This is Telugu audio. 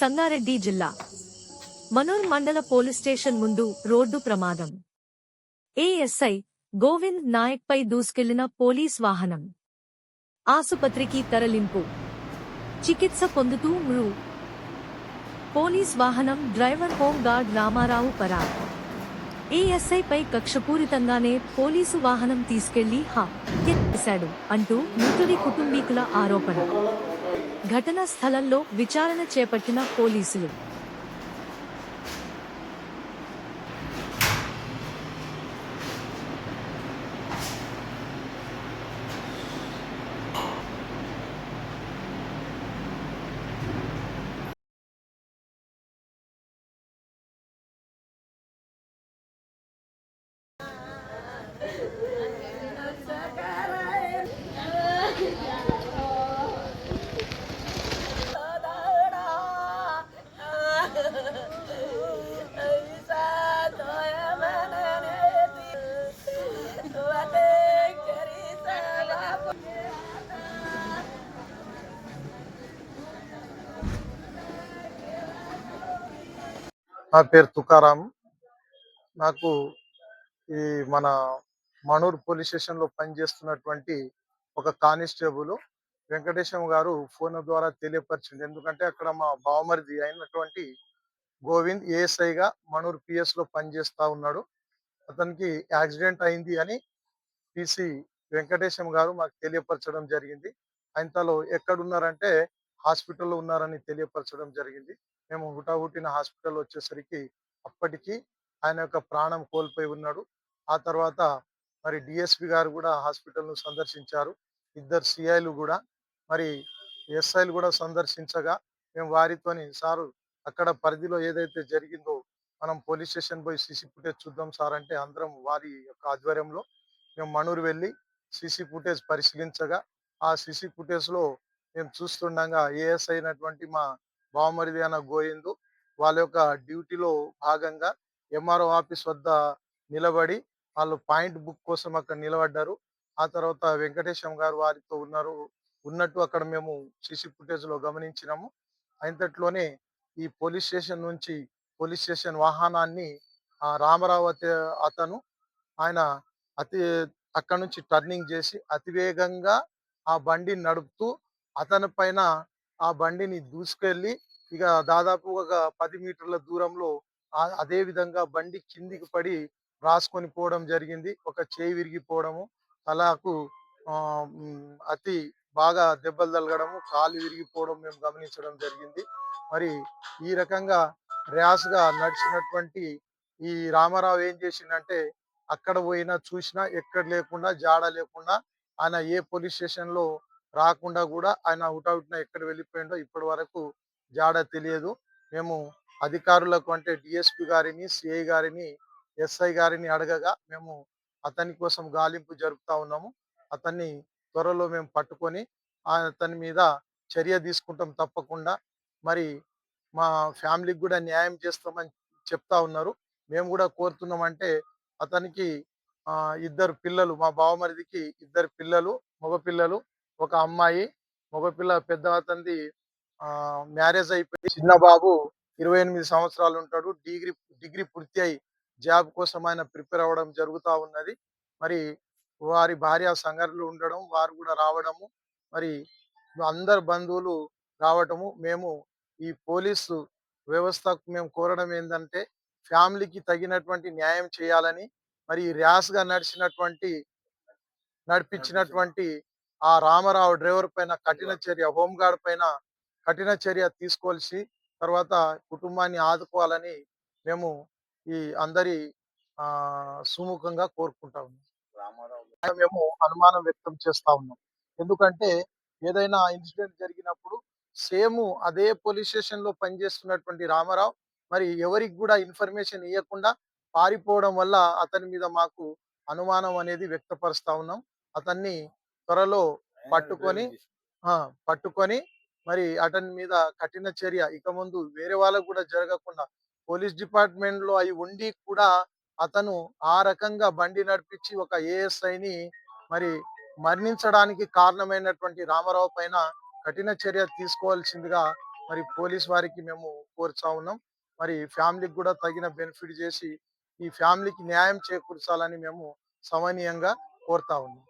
సంగారెడ్డి జిల్లా మనూర్ మండల పోలీస్ స్టేషన్ ముందు రోడ్డు ప్రమాదం. ఏఎస్ఐ గోవింద్ నాయక్ పై దూసుకెళ్లిన పోలీస్ వాహనం. ఆసుపత్రికి తరలింపు. చికిత్స పొందుతూ మృ. పోలీస్ వాహనం డ్రైవర్ హోం గార్డ్ రామారావు పరార్. ఏఎస్ఐ పై కక్షపూరితంగానే పోలీసు వాహనం తీసుకెళ్లి చేశాడు అంటూ మృతుడి కుటుంబీకుల ఆరోపణ. ఘటనా స్థలంలో విచారణ చేపట్టిన పోలీసులు. నా పేరు తుకారాం. నాకు ఈ మన మనూర్ పోలీస్ స్టేషన్ లో పనిచేస్తున్నటువంటి ఒక కానిస్టేబుల్ వెంకటేశం గారు ఫోన్ ద్వారా తెలియపరిచింది. ఎందుకంటే అక్కడ మా బావమరిది అయినటువంటి గోవింద్ ఏఎస్ఐగా మనూర్ పిఎస్ లో పనిచేస్తా ఉన్నాడు. అతనికి యాక్సిడెంట్ అయింది అని పిసి వెంకటేశం గారు మాకు తెలియపరచడం జరిగింది. ఆయనలో ఎక్కడున్నారంటే హాస్పిటల్లో ఉన్నారని తెలియపరచడం జరిగింది. మేము హుటాహుటిన హాస్పిటల్ వచ్చేసరికి అప్పటికి ఆయన యొక్క ప్రాణం కోల్పోయి ఉన్నాడు. ఆ తర్వాత మరి డిఎస్పి గారు కూడా హాస్పిటల్ను సందర్శించారు. ఇద్దరు సిఐలు కూడా మరి ఎస్ఐలు కూడా సందర్శించగా మేము వారితోని సారు అక్కడ పరిధిలో ఏదైతే జరిగిందో మనం పోలీస్ స్టేషన్ పోయి సీసీ ఫుటేజ్ చూద్దాం సార్ అంటే అందరం వారి యొక్క ఆధ్వర్యంలో మేము మనూరు వెళ్ళి సీసీ ఫుటేజ్ పరిశీలించగా ఆ సీసీ ఫుటేజ్ లో మేము చూస్తుండగా ఏఎస్ అయినటువంటి మా బావమరిది అన్న గోయిందు వాళ్ళ యొక్క డ్యూటీలో భాగంగా ఎంఆర్ఓ ఆఫీస్ వద్ద నిలబడి వాళ్ళు పాయింట్ బుక్ కోసం అక్కడ నిలబడ్డారు. ఆ తర్వాత వెంకటేశం గారు వారితో ఉన్నట్టు అక్కడ మేము సీసీ ఫుటేజ్ లో గమనించినాము. ఇంతట్లోనే ఈ పోలీస్ స్టేషన్ నుంచి పోలీస్ స్టేషన్ వాహనాన్ని రామారావు అతను ఆయన అతి అక్కడ నుంచి టర్నింగ్ చేసి అతివేగంగా ఆ బండిని నడుపుతూ అతని పైన ఆ బండిని దూసుకెళ్ళి ఇక దాదాపు ఒక 10 మీటర్ల దూరంలో అదే విధంగా బండి కిందికి పడి రాసుకొని పోవడం జరిగింది. ఒక చేయి విరిగిపోవడము, తలకు అతి బాగా దెబ్బలు తగలడము, కాలు విరిగిపోవడం మేము గమనించడం జరిగింది. మరి ఈ రకంగా ర్యాష్ గా నడిచినటువంటి ఈ రామారావు ఏం చేసిండంటే అక్కడ పోయినా చూసినా ఎక్కడ లేకుండా జాడ లేకుండా ఆయన ఏ పోలీస్ స్టేషన్ లో రాకుండా కూడా ఆయన హుటాహుటిన ఎక్కడ వెళ్ళిపోయిండో ఇప్పటి వరకు జాడ తెలియదు. మేము అధికారులకు అంటే డిఎస్పి గారిని, సిఐ గారిని, ఎస్ఐ గారిని అడగగా మేము అతని కోసం గాలింపు జరుపుతా ఉన్నాము. అతన్ని త్వరలో మేము పట్టుకొని అతని మీద చర్య తీసుకుంటాం తప్పకుండా. మరి మా ఫ్యామిలీకి కూడా న్యాయం చేస్తామని చెప్తా ఉన్నారు. మేము కూడా కోరుతున్నామంటే అతనికి ఇద్దరు పిల్లలు, మా బావమరిదికి ఇద్దరు పిల్లలు, మగపిల్లలు, ఒక అమ్మాయి. మగపిల్ల పెద్ద అతనిది మ్యారేజ్ అయిపోయి చిన్న బాబు 28 సంవత్సరాలు ఉంటాడు. డిగ్రీ పూర్తి అయి జాబ్ కోసం ఆయన ప్రిపేర్ అవ్వడం జరుగుతూ ఉన్నది. మరి వారి భార్య సంగారెడ్డిలో ఉండడం, వారు కూడా రావడము, మరి అందరు బంధువులు రావటము. మేము ఈ పోలీసు వ్యవస్థకు మేము కోరడం ఏంటంటే ఫ్యామిలీకి తగినటువంటి న్యాయం చేయాలని, మరి ర్యాష్ గా నడిపించినటువంటి ఆ రామారావు డ్రైవర్ పైన కఠిన చర్య, హోంగార్డ్ పైన కఠిన చర్య తీసుకోవాల్సి తర్వాత కుటుంబాన్ని ఆదుకోవాలని మేము ఈ అందరి సుముఖంగా కోరుకుంటాము. మేము అనుమానం వ్యక్తం చేస్తా ఉన్నాం. ఎందుకంటే ఏదైనా ఇన్సిడెంట్ జరిగినప్పుడు సేమ్ అదే పోలీస్ స్టేషన్ లో పనిచేస్తున్నటువంటి రామారావు మరి ఎవరికి కూడా ఇన్ఫర్మేషన్ ఇవ్వకుండా పారిపోవడం వల్ల అతని మీద మాకు అనుమానం అనేది వ్యక్తపరుస్తా ఉన్నాం. అతన్ని త్వరలో పట్టుకొని మరి అతని మీద కఠిన చర్య ఇక ముందు వేరే వాళ్ళకు కూడా జరగకుండా, పోలీస్ డిపార్ట్మెంట్ లో అవి ఉండి కూడా అతను ఆ రకంగా బండి నడిపించి ఒక ఏఎస్ఐని మరి మరణించడానికి కారణమైనటువంటి రామారావు పైన కఠిన చర్య తీసుకోవాల్సిందిగా మరి పోలీస్ వారికి మేము కోరుతా ఉన్నాం. మరి ఫ్యామిలీకి కూడా తగిన బెనిఫిట్ చేసి, ఈ ఫ్యామిలీకి న్యాయం చేకూర్చాలని మేము సమనీయంగా కోరుతా ఉన్నాం.